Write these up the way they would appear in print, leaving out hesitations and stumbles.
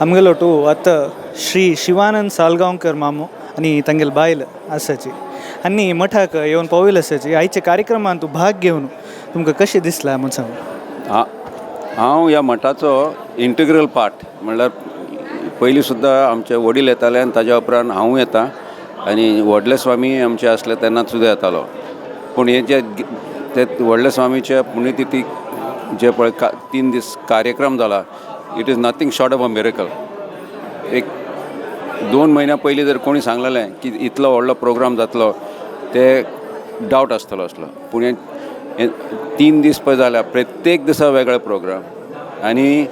आमगेलोटू आतां श्री शिवानंद सालगांवकर मामू आनी तांगेल बायल आसाची आनी मठाक येवन पावयल आसाची आयच्या कार्यक्रमांत तूं भाग घेवन तुमकां कशें दिसलां म्हूण सांग. हांव ह्या मठाचो इंटिग्रल पार्ट म्हणल्यार पयलीं सुद्दां आमचे वडील येताले आनी ताज्या उपरांत हांवूय येता आनी व्हडले स्वामी आमचे आसले तेन्ना सुद्दां येतालो. पूण हे जे ते व्हडले स्वामीच्या पुण्यतिथीक जे पळय 3 दीस कार्यक्रम जाला it is nothing short of a miracle. एक 2 म्हयन्या पयलीं जर कोणी सांगलेलें की इतलो व्हडलो प्रोग्राम जातलो ते डावट आसतलो असलो. पूण हे 3 दीस पळय जाल्या प्रत्येक दिसा वेगळे प्रोग्राम आनी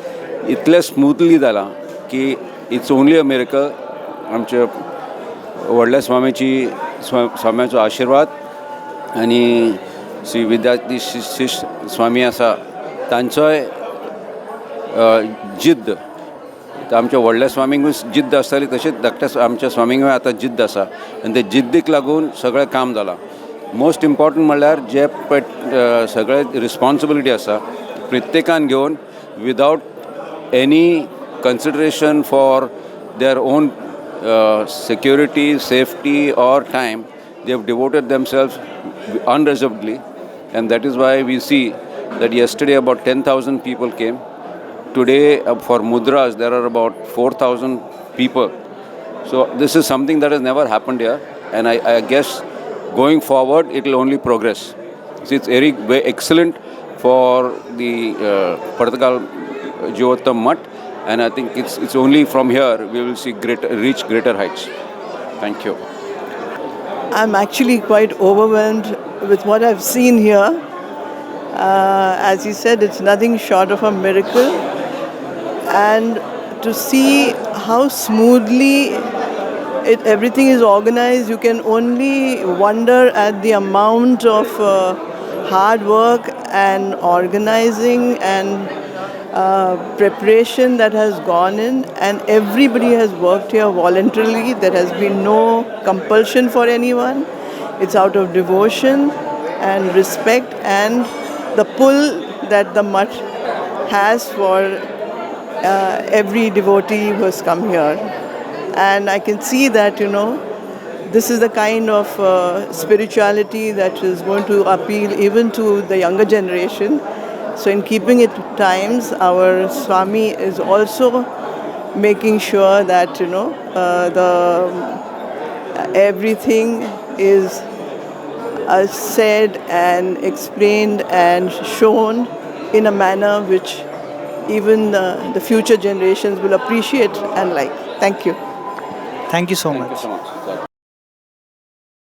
इतले स्मुथली जाला की इट्स ओन्ली अ मिरेकल. आमचे व्हडल्या स्वाम्याचो आशिर्वाद आनी श्री विद्याधीश स्वामी आसा तांचोय जिद्द. आमच्या व्हडल्या स्वामींकूय जिद्द आसताली तशीच धाकट्या आमच्या स्वामींकूय आतां जिद्द आसा आनी ते जिद्दीक लागून सगळें काम जालां. मोस्ट इम्पॉर्टंट म्हणल्यार जे पळय सगळे रिस्पॉन्सिबिलिटी आसा प्रत्येकान घेवन without any consideration for their own security, safety or time, they have devoted themselves unreservedly, and that is why we see that yesterday about 10,000 people came. Today for mudras there are about 4,000 people. So this is something that has never happened here, and I guess going forward it will only progress. So it's very excellent for the Partagal Jyotam Mutt. And I think it's only from here we will see reach greater heights. Thank you. I'm actually quite overwhelmed with what I've seen here. As you said, it's nothing short of a miracle. And to see how smoothly everything is organized, you can only wonder at the amount of hard work and organizing and preparation that has gone in, and everybody has worked here voluntarily. There has been no compulsion for anyone. It's out of devotion and respect and the pull that the mutt has for every devotee who has come here. And I can see that, this is the kind of spirituality that is going to appeal even to the younger generation. So in keeping it times, our Swami is also making sure that everything is said and explained and shown in a manner which even the future generations will appreciate and like. Thank you. Thank you so much. Thank you so much.